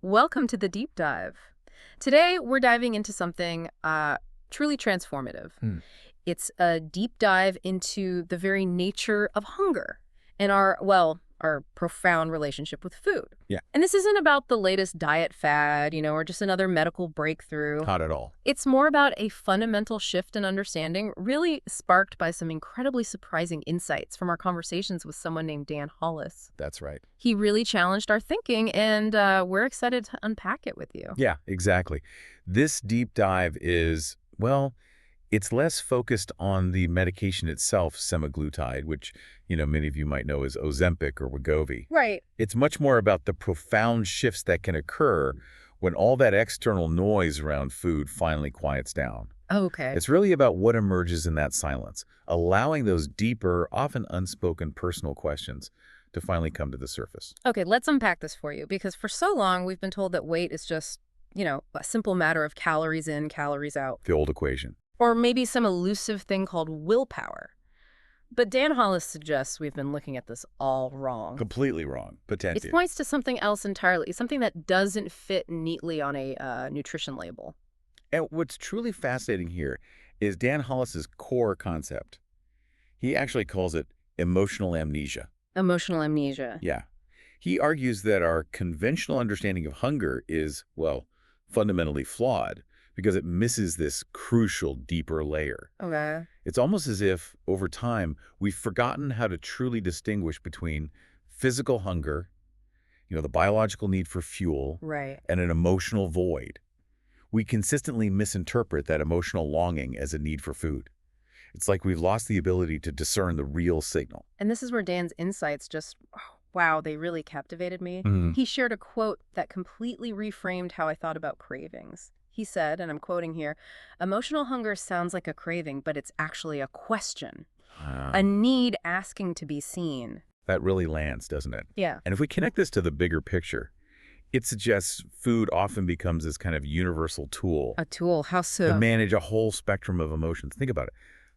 Welcome to the deep dive. Today, we're diving into something truly transformative. Hmm. It's a deep dive into the very nature of hunger and our profound relationship with food. Yeah. And this isn't about the latest diet fad, or just another medical breakthrough. Not at all. It's more about a fundamental shift in understanding, really sparked by some incredibly surprising insights from our conversations with someone named Dan Hollis. That's right. He really challenged our thinking, and we're excited to unpack it with you. Yeah, exactly. This deep dive is, well, it's less focused on the medication itself, semaglutide, which, many of you might know as Ozempic or Wegovy. Right. It's much more about the profound shifts that can occur when all that external noise around food finally quiets down. Okay. It's really about what emerges in that silence, allowing those deeper, often unspoken personal questions to finally come to the surface. Okay, let's unpack this for you, because for so long we've been told that weight is just, a simple matter of calories in, calories out, The old equation. or maybe some elusive thing called willpower. But Dan Hollis suggests we've been looking at this all wrong. Completely wrong, It potentially. points to something else entirely, something that doesn't fit neatly on a nutrition label. And what's truly fascinating here is Dan Hollis's core concept. He actually calls it emotional amnesia. Emotional amnesia. Yeah. He argues that our conventional understanding of hunger is, well, fundamentally flawed because it misses this crucial, deeper layer. Okay. It's almost as if, over time, we've forgotten how to truly distinguish between physical hunger, the biological need for fuel, Right. and an emotional void. We consistently misinterpret that emotional longing as a need for food. It's like we've lost the ability to discern the real signal. And this is where Dan's insights just, wow, they really captivated me. Mhm. He shared a quote that completely reframed how I thought about cravings. He said, and I'm quoting here, "Emotional hunger sounds like a craving, but it's actually a question, a need asking to be seen." That really lands, doesn't it? Yeah. And if we connect this to the bigger picture, it suggests food often becomes this kind of universal tool A tool. How to so? manage a whole spectrum of emotions. Think about it.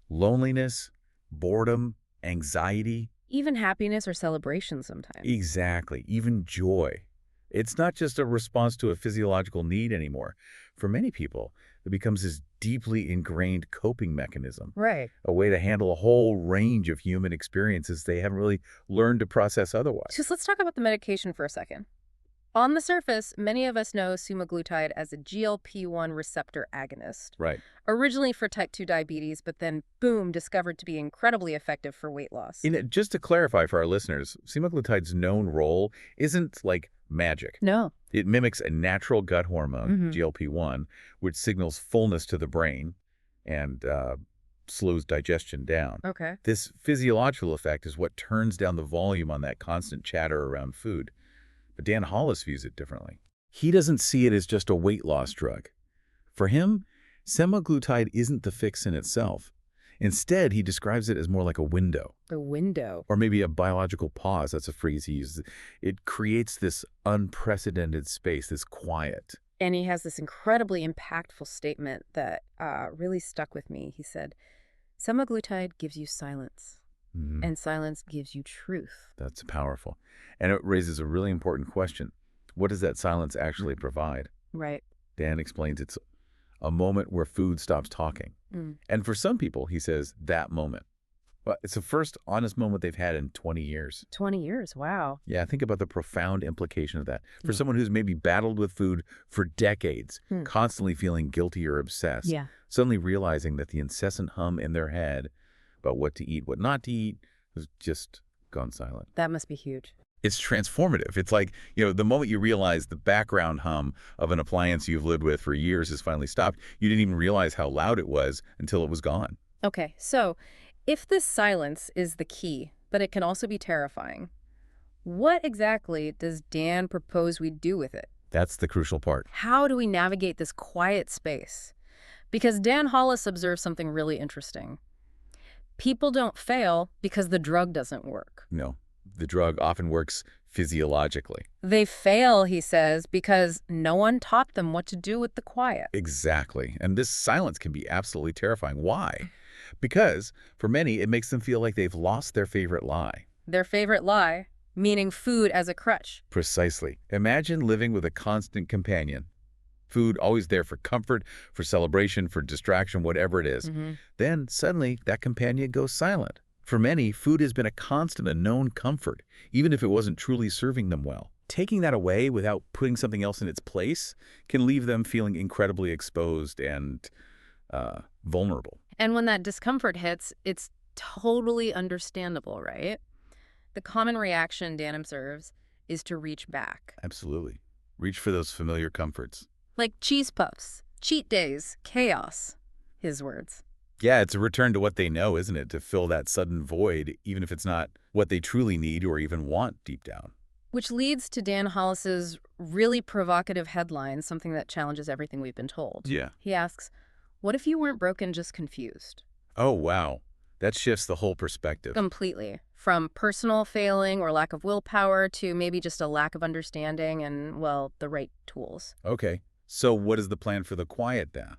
Loneliness, boredom, anxiety. Even happiness or celebration sometimes. Exactly. Even joy. It's not just a response to a physiological need anymore. For many people, it becomes this deeply ingrained coping mechanism, Right. a way to handle a whole range of human experiences they haven't really learned to process otherwise. Just let's talk about the medication for a second. On the surface, many of us know semaglutide as a GLP-1 receptor agonist. Right. Originally for type 2 diabetes, but then, boom, discovered to be incredibly effective for weight loss. Just to clarify for our listeners, semaglutide's known role isn't like magic. No. It mimics a natural gut hormone, GLP-1, which signals fullness to the brain and slows digestion down. Okay. This physiological effect is what turns down the volume on that constant chatter around food. But Dan Hollis views it differently. He doesn't see it as just a weight loss drug. For him, semaglutide isn't the fix in itself. Instead, he describes it as more like a window, The window. or maybe a biological pause. That's a phrase he uses. It creates this unprecedented space, this quiet. And he has this incredibly impactful statement that really stuck with me. He said, "Semaglutide gives you silence, Mhm. and silence gives you truth." That's powerful. And it raises a really important question. What does that silence actually provide? Right. Dan explains it's a moment where food stops talking. Mm. And for some people, he says, that moment. Well, it's the first honest moment they've had in 20 years. 20 years. Wow. Yeah, think about the profound implication of that. For someone who's maybe battled with food for decades, Hmm. constantly feeling guilty or obsessed, Yeah. suddenly realizing that the incessant hum in their head about what to eat, what not to eat, has just gone silent. That must be huge. It's transformative. It's like, the moment you realize the background hum of an appliance you've lived with for years has finally stopped, you didn't even realize how loud it was until it was gone. Okay, so if this silence is the key, but it can also be terrifying, what exactly does Dan propose we do with it? That's the crucial part. How do we navigate this quiet space? Because Dan Hollis observes something really interesting. People don't fail because the drug doesn't work. No, the drug often works physiologically. They fail, he says, because no one taught them what to do with the quiet. Exactly. And this silence can be absolutely terrifying. Why? Because for many, it makes them feel like they've lost their favorite lie. Their favorite lie. meaning food as a crutch. Precisely. Imagine living with a constant companion. Food always there for comfort, for celebration, for distraction, whatever it is. Then, suddenly, that companion goes silent. For many, food has been a constant and known comfort, even if it wasn't truly serving them well. Taking that away without putting something else in its place can leave them feeling incredibly exposed and vulnerable. And when that discomfort hits, it's totally understandable, right? The common reaction, Dan observes, is to reach back. Absolutely. Reach for those familiar comforts. Like cheese puffs, cheat days, chaos, his words. Yeah, it's a return to what they know, isn't it? To fill that sudden void, even if it's not what they truly need or even want deep down. Which leads to Dan Hollis's really provocative headline, something that challenges everything we've been told. Yeah. He asks, what if you weren't broken, just confused? Oh, wow. That shifts the whole perspective. Completely. From personal failing or lack of willpower to maybe just a lack of understanding and, well, the right tools. Okay. So what is the plan for the quiet then?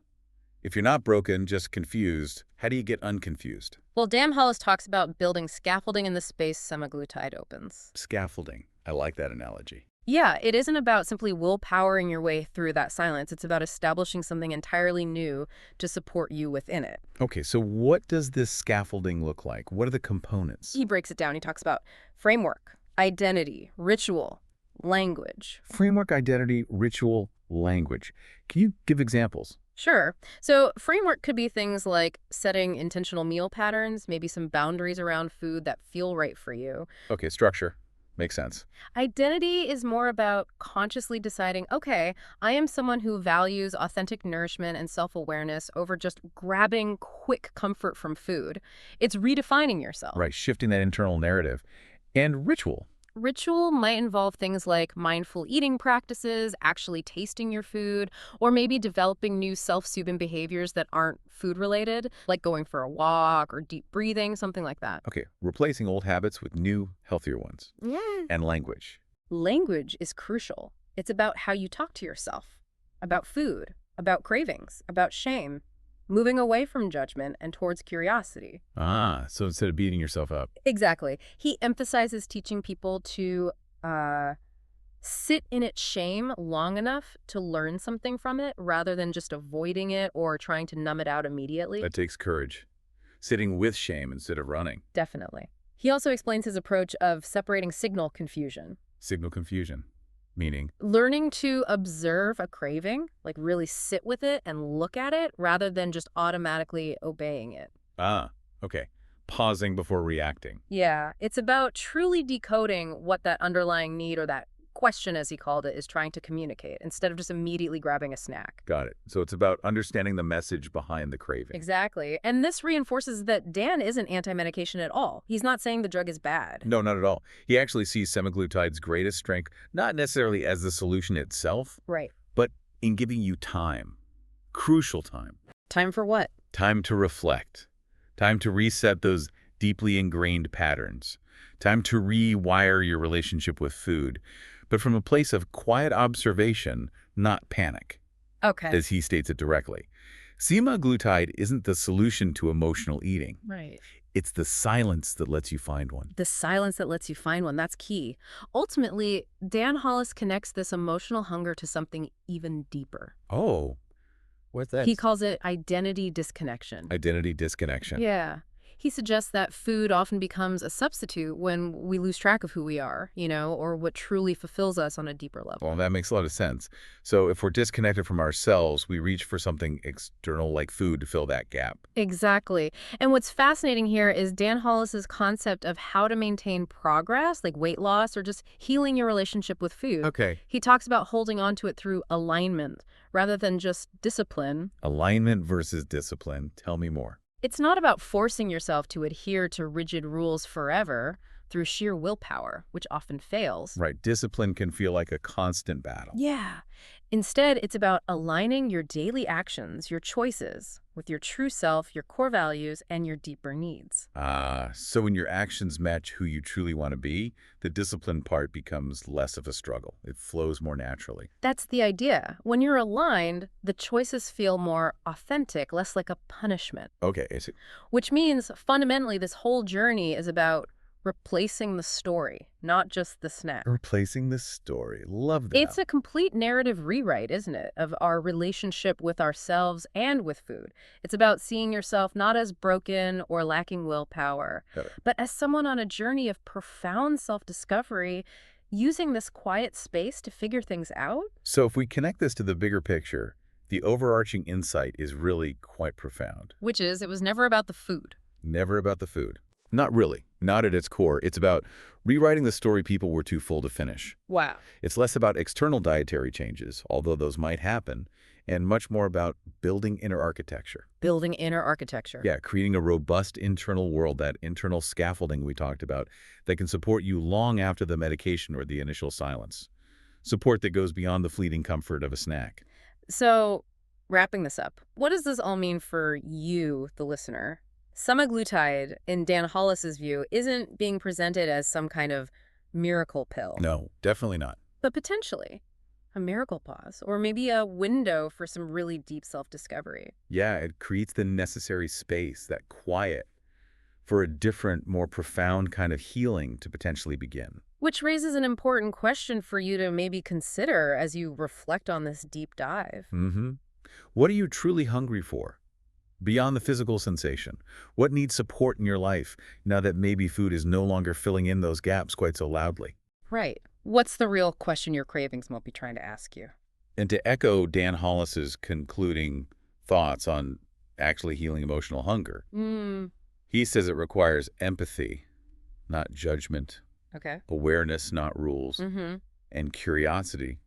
If you're not broken, just confused, how do you get unconfused? Well, Dan Hollis talks about building scaffolding in the space semaglutide opens. Scaffolding. I like that analogy. Yeah, it isn't about simply willpowering your way through that silence. It's about establishing something entirely new to support you within it. Okay, so what does this scaffolding look like? What are the components? He breaks it down. He talks about framework, identity, ritual, language. Framework, identity, ritual, language. Can you give examples? Sure. So framework could be things like setting intentional meal patterns, maybe some boundaries around food that feel right for you. Okay, structure. Makes sense. Identity is more about consciously deciding, okay, I am someone who values authentic nourishment and self-awareness over just grabbing quick comfort from food. It's redefining yourself. Right, shifting that internal narrative. And ritual. Ritual might involve things like mindful eating practices, actually tasting your food, or maybe developing new self-soothing behaviors that aren't food-related, like going for a walk or deep breathing, something like that. Okay, replacing old habits with new, healthier ones. Yeah. And language. Language is crucial. It's about how you talk to yourself, about food, about cravings, about shame, moving away from judgment and towards curiosity. Ah, so instead of beating yourself up. Exactly. He emphasizes teaching people to sit in its shame long enough to learn something from it rather than just avoiding it or trying to numb it out immediately. That takes courage. Sitting with shame instead of running. Definitely. He also explains his approach of separating signal confusion. Signal confusion. Meaning? Learning to observe a craving, like really sit with it and look at it rather than just automatically obeying it. Ah, okay. Pausing before reacting. Yeah, it's about truly decoding what that underlying need or that question, as he called it, is trying to communicate instead of just immediately grabbing a snack. Got it. So it's about understanding the message behind the craving. Exactly. And this reinforces that Dan isn't anti-medication at all. He's not saying the drug is bad. No, not at all. He actually sees semaglutide's greatest strength not necessarily as the solution itself, Right. but in giving you time. Crucial time. Time for what? Time to reflect. Time to reset those deeply ingrained patterns. Time to rewire your relationship with food, but from a place of quiet observation, not panic, Okay. as he states it directly. Semaglutide isn't the solution to emotional eating. Right. It's the silence that lets you find one. The silence that lets you find one, that's key. Ultimately, Dan Hollis connects this emotional hunger to something even deeper. Oh, what's that? He calls it identity disconnection. Identity disconnection. Yeah. He suggests that food often becomes a substitute when we lose track of who we are, or what truly fulfills us on a deeper level. Well, that makes a lot of sense. So if we're disconnected from ourselves, we reach for something external like food to fill that gap. Exactly. And what's fascinating here is Dan Hollis's concept of how to maintain progress, like weight loss or just healing your relationship with food. Okay. He talks about holding on to it through alignment rather than just discipline. Alignment versus discipline. Tell me more. It's not about forcing yourself to adhere to rigid rules forever through sheer willpower, which often fails. Right. Discipline can feel like a constant battle. Yeah. Instead, it's about aligning your daily actions, your choices, with your true self, your core values, and your deeper needs. So when your actions match who you truly want to be, the discipline part becomes less of a struggle. It flows more naturally. That's the idea. When you're aligned, the choices feel more authentic, less like a punishment. Okay. Which means, fundamentally, this whole journey is about Replacing the story, not just the snack. Replacing the story. Love that. It's a complete narrative rewrite, isn't it, of our relationship with ourselves and with food. It's about seeing yourself not as broken or lacking willpower, Got it. but as someone on a journey of profound self-discovery, using this quiet space to figure things out. So if we connect this to the bigger picture, the overarching insight is really quite profound. Which is, it was never about the food. Never about the food. Not really. Not at its core. It's about rewriting the story people were too full to finish. Wow. It's less about external dietary changes, although those might happen, and much more about building inner architecture. Building inner architecture. Yeah, creating a robust internal world, that internal scaffolding we talked about, that can support you long after the medication or the initial silence. Support that goes beyond the fleeting comfort of a snack. So, wrapping this up, what does this all mean for you, the listener? Semaglutide, in Dan Hollis's view, isn't being presented as some kind of miracle pill, No, definitely not. but potentially a miracle pause, or maybe a window for some really deep self-discovery. Yeah, it creates the necessary space, that quiet, for a different, more profound kind of healing to potentially begin. Which raises an important question for you to maybe consider as you reflect on this deep dive. What are you truly hungry for? Beyond the physical sensation, what needs support in your life now that maybe food is no longer filling in those gaps quite so loudly? Right. What's the real question your cravings might be trying to ask you? And to echo Dan Hollis's concluding thoughts on actually healing emotional hunger, he says it requires empathy, not judgment, Okay. awareness, not rules, and curiosity,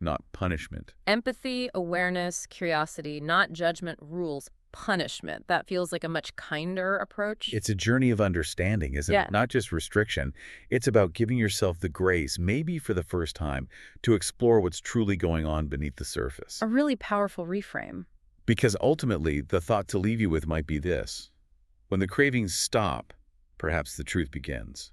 not punishment. Empathy, awareness, curiosity, not judgment, rules, punishment. That feels like a much kinder approach. It's a journey of understanding, isn't Yeah. it? Not just restriction. It's about giving yourself the grace, maybe for the first time, to explore what's truly going on beneath the surface. A really powerful reframe. Because ultimately, the thought to leave you with might be this: when the cravings stop, perhaps the truth begins.